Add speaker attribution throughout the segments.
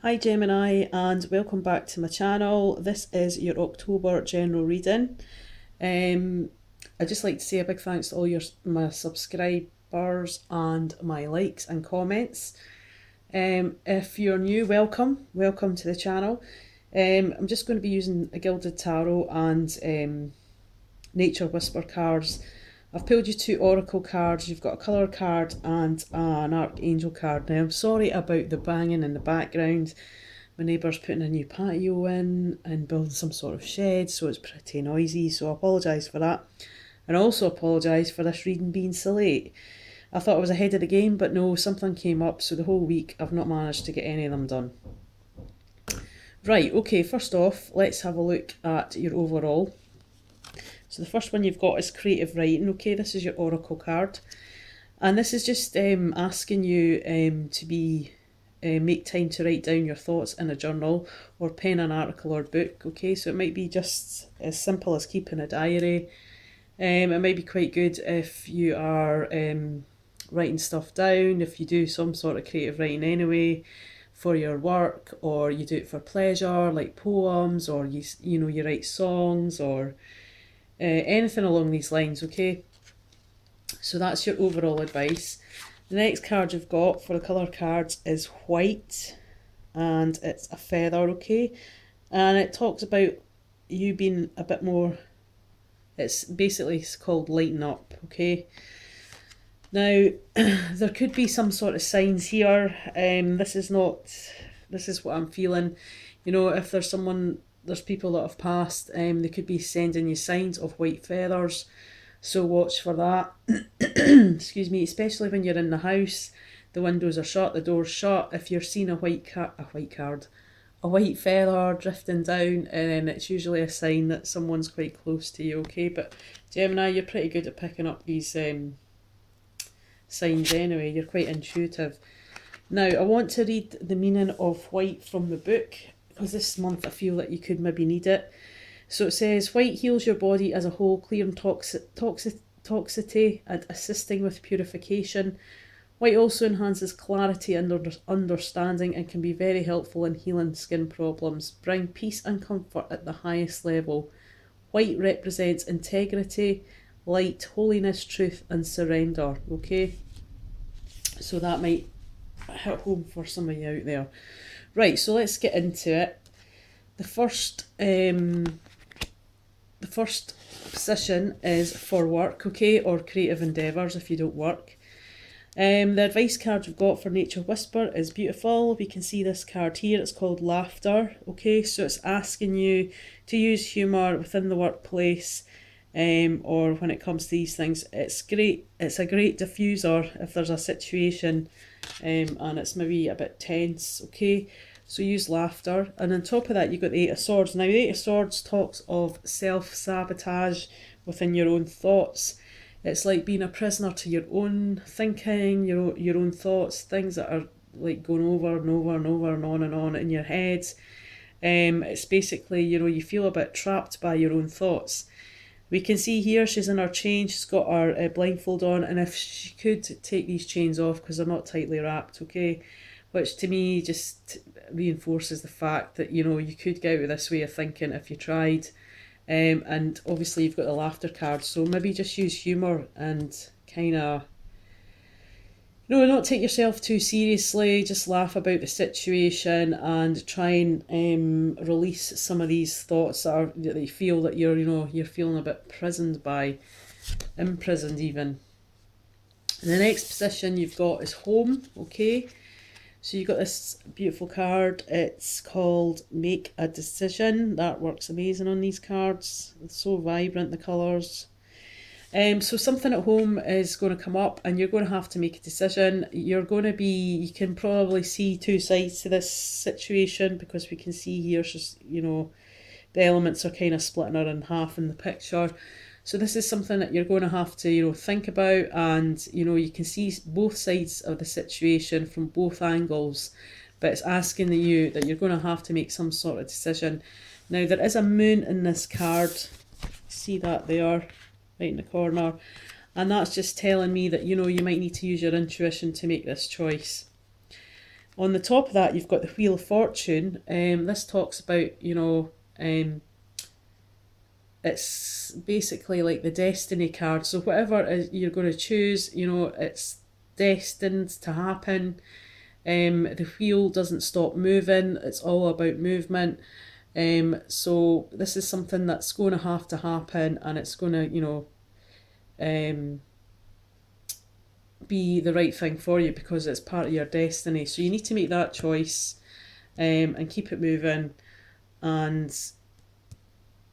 Speaker 1: Hi Gemini and welcome back to my channel. This is your October general reading. I'd just like to say a big thanks to all my subscribers and my likes and comments. If you're new, welcome to the channel. I'm just going to be using a Gilded Tarot and Nature Whisper cards. I've pulled you two oracle cards. You've got a colour card and an archangel card. Now I'm sorry about the banging in the background. My neighbour's putting a new patio in and building some sort of shed, so it's pretty noisy, so I apologise for that. And I also apologise for this reading being so late. I thought I was ahead of the game, but no, something came up, so the whole week I've not managed to get any of them done. Right, okay, first off, let's have a look at your overall. So the first one you've got is creative writing. Okay, this is your oracle card, and this is just asking you to make time to write down your thoughts in a journal or pen an article or book. Okay, so it might be just as simple as keeping a diary. It might be quite good if you are writing stuff down, if you do some sort of creative writing anyway for your work, or you do it for pleasure like poems, or you write songs or anything along these lines. Okay, so that's your overall advice. The next card you've got for the colour cards is white, and it's a feather. Okay, and it talks about you being a bit more, it's basically called lighten up. Okay, now there could be some sort of signs here. This is what I'm feeling. You know, if there's people that have passed, they could be sending you signs of white feathers, so watch for that. Excuse me, especially when you're in the house, the windows are shut, the door's shut. If you're seeing a white feather drifting down, and then it's usually a sign that someone's quite close to you. Okay, but Gemini, you're pretty good at picking up these signs anyway. You're quite intuitive. Now I want to read the meaning of white from the book, because this month I feel that you could maybe need it. So it says, white heals your body as a whole, clearing toxicity and assisting with purification. White also enhances clarity and understanding and can be very helpful in healing skin problems. Bring peace and comfort at the highest level. White represents integrity, light, holiness, truth and surrender. Okay, so that might hit home for some of you out there. Right, so let's get into it. The first position is for work, okay, or creative endeavours if you don't work. The advice card we've got for Nature Whisper is beautiful. We can see this card here, it's called laughter. Okay, so it's asking you to use humour within the workplace, or when it comes to these things. It's great, it's a great diffuser if there's a situation and it's maybe a bit tense. Okay, so use laughter. And on top of that you've got the Eight of Swords. Now the Eight of Swords talks of self-sabotage within your own thoughts. It's like being a prisoner to your own thinking, your own thoughts, things that are like going over and over and over and on in your head. It's basically, you feel a bit trapped by your own thoughts. We can see here she's in her chain, she's got her blindfold on, and if she could take these chains off because they're not tightly wrapped, okay, which to me just reinforces the fact that, you could get out of this way of thinking if you tried. And obviously you've got the laughter card, so maybe just use humour and kind of, not take yourself too seriously, just laugh about the situation and try and release some of these thoughts that you feel that you're feeling a bit imprisoned even. And the next position you've got is home, okay? So you've got this beautiful card, it's called Make a Decision. That works amazing on these cards, it's so vibrant, the colours. So something at home is going to come up and you're going to have to make a decision. You can probably see two sides to this situation, because we can see here she's, the elements are kind of splitting her in half in the picture. So this is something that you're going to have to, think about, and, you can see both sides of the situation from both angles, but it's asking you that you're going to have to make some sort of decision. Now there is a moon in this card, see that there, right in the corner, and that's just telling me that, you might need to use your intuition to make this choice. On the top of that, you've got the Wheel of Fortune. This talks about, it's basically like the destiny card. So whatever you're going to choose, it's destined to happen. The wheel doesn't stop moving. It's all about movement. So this is something that's going to have to happen, and it's going to, be the right thing for you because it's part of your destiny. So you need to make that choice, and keep it moving. And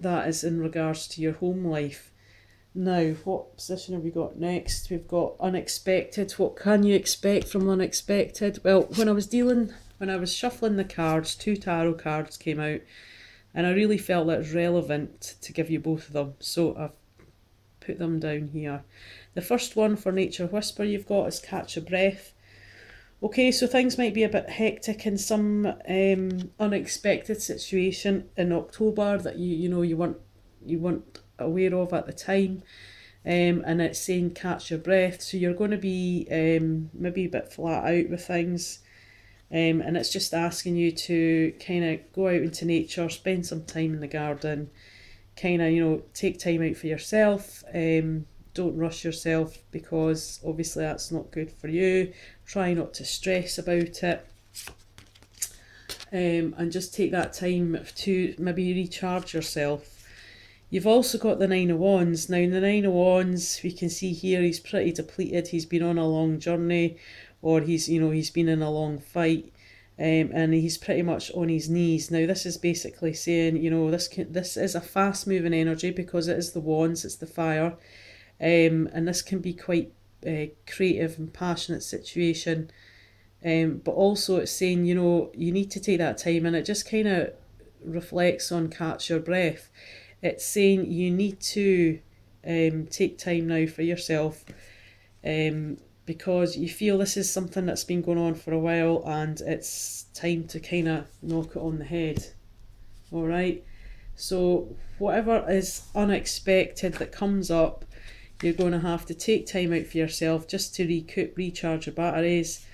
Speaker 1: that is in regards to your home life. Now, what position have we got next? We've got unexpected. What can you expect from unexpected? Well, when I was shuffling the cards, 2 tarot cards came out, and I really felt that it's relevant to give you both of them. So I've put them down here. The first one for Nature Whisper you've got is Catch Your Breath. Okay, so things might be a bit hectic in some unexpected situation in October that you weren't aware of at the time, and it's saying catch your breath. So you're going to be maybe a bit flat out with things, and it's just asking you to kind of go out into nature, spend some time in the garden, kind of take time out for yourself. Don't rush yourself because obviously that's not good for you. Try not to stress about it, and just take that time to maybe recharge yourself. You've also got the Nine of Wands. Now, the Nine of Wands, we can see here, he's pretty depleted. He's been on a long journey, or he's been in a long fight, and he's pretty much on his knees. Now, this is basically saying, this is a fast-moving energy because it is the Wands, it's the fire. And this can be quite creative and passionate situation, but also it's saying you need to take that time, and it just kind of reflects on catch your breath. It's saying you need to take time now for yourself, because you feel this is something that's been going on for a while and it's time to kind of knock it on the head. All right, so whatever is unexpected that comes up, you're going to have to take time out for yourself just to recoup, recharge your batteries.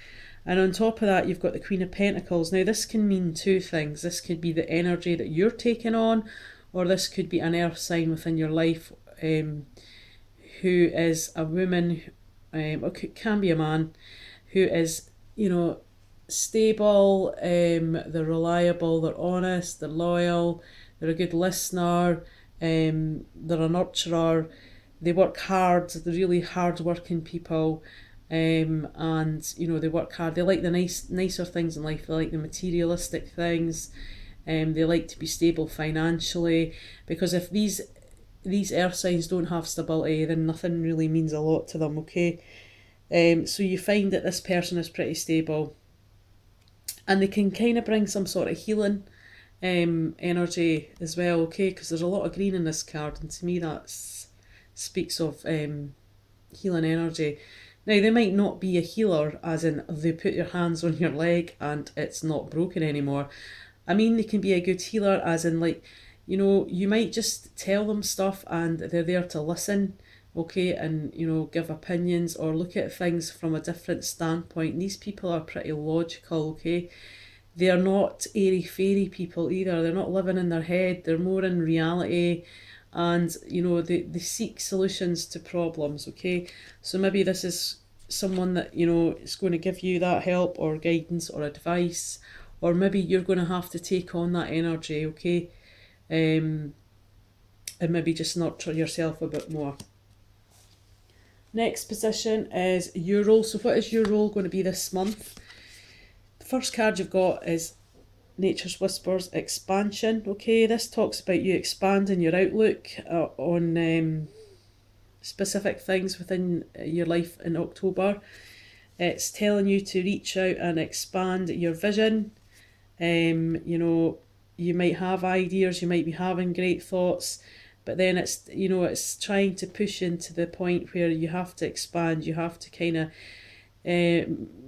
Speaker 1: And on top of that, you've got the Queen of Pentacles. Now, this can mean 2 things. This could be the energy that you're taking on, or this could be an earth sign within your life who is a woman, or can be a man, who is, stable, they're reliable, they're honest, they're loyal, they're a good listener, they're a nurturer. They work hard, they're really hard working people, and they work hard. They like the nicer things in life. They like the materialistic things, they like to be stable financially, because if these earth signs don't have stability, then nothing really means a lot to them. Okay, so you find that this person is pretty stable, and they can kind of bring some sort of healing energy as well. Okay, because there's a lot of green in this card, and to me that's speaks of healing energy. Now, they might not be a healer as in they put your hands on your leg and it's not broken anymore. I mean, they can be a good healer as in, like, you might just tell them stuff and they're there to listen, okay, and give opinions or look at things from a different standpoint. These people are pretty logical, okay. They're not airy-fairy people either. They're not living in their head. They're more in reality, and they seek solutions to problems. Okay, so maybe this is someone that is going to give you that help or guidance or advice, or maybe you're going to have to take on that energy. Okay, and maybe just nurture yourself a bit more. Next position is your role. So what is your role going to be this month? The first card you've got is Nature's Whispers, expansion. Okay, this talks about you expanding your outlook on specific things within your life in October. It's telling you to reach out and expand your vision. You might have ideas, you might be having great thoughts, but then it's trying to push into the point where you have to expand, you have to kind of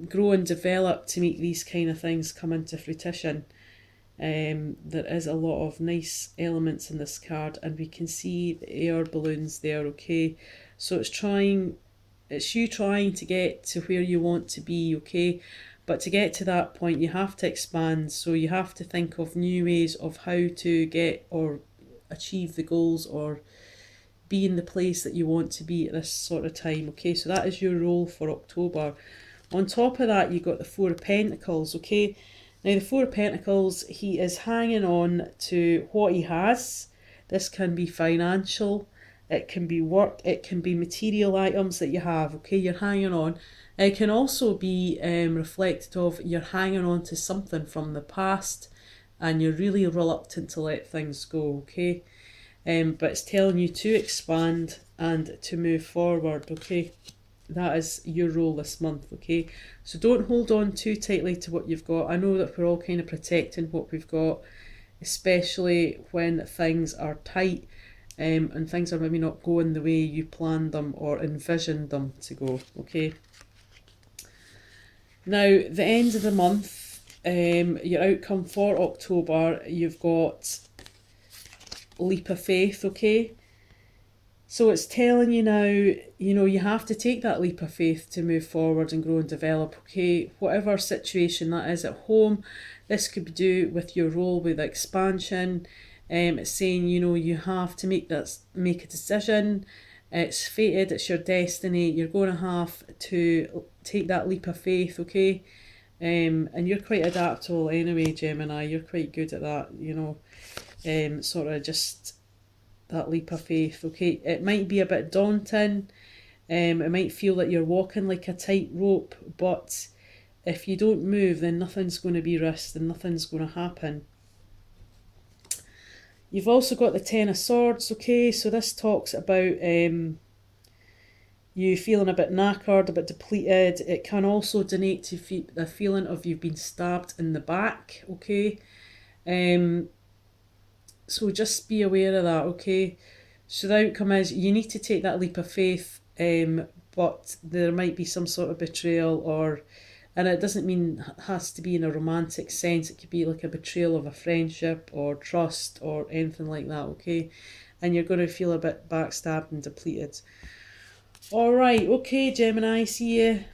Speaker 1: grow and develop to make these kind of things come into fruition. There is a lot of nice elements in this card, and we can see the air balloons there. Okay, so it's you trying to get to where you want to be. Okay, But to get to that point, you have to expand. So you have to think of new ways of how to get or achieve the goals or be in the place that you want to be at this sort of time. Okay, so that is your role for October. On top of that, you've got the Four of Pentacles. Okay, now the Four of Pentacles, he is hanging on to what he has. This can be financial, it can be work, it can be material items that you have. Okay, you're hanging on. It can also be reflected of you're hanging on to something from the past and you're really reluctant to let things go. Okay, but it's telling you to expand and to move forward. Okay, that is your role this month. Okay, so don't hold on too tightly to what you've got. I know that we're all kind of protecting what we've got, especially when things are tight, and things are maybe not going the way you planned them or envisioned them to go. Okay, now the end of the month, your outcome for October, you've got leap of faith. Okay, so it's telling you now, you know, you have to take that leap of faith to move forward and grow and develop. Okay, whatever situation that is at home, this could be do with your role with expansion. It's saying, you know, you have to make a decision. It's fated, it's your destiny. You're going to have to take that leap of faith. Okay, and you're quite adaptable anyway, Gemini. You're quite good at that, you know, sort of just that leap of faith. Okay, it might be a bit daunting. It might feel that you're walking like a tightrope, but if you don't move, then nothing's going to be risked and nothing's going to happen. You've also got the Ten of Swords. Okay, so this talks about you feeling a bit knackered, a bit depleted. It can also denote to the feeling of you've been stabbed in the back. Okay, so just be aware of that. Okay, so the outcome is you need to take that leap of faith, but there might be some sort of betrayal, or, and it doesn't mean has to be in a romantic sense. It could be like a betrayal of a friendship or trust or anything like that. Okay, and you're going to feel a bit backstabbed and depleted. All right, okay, Gemini, see you.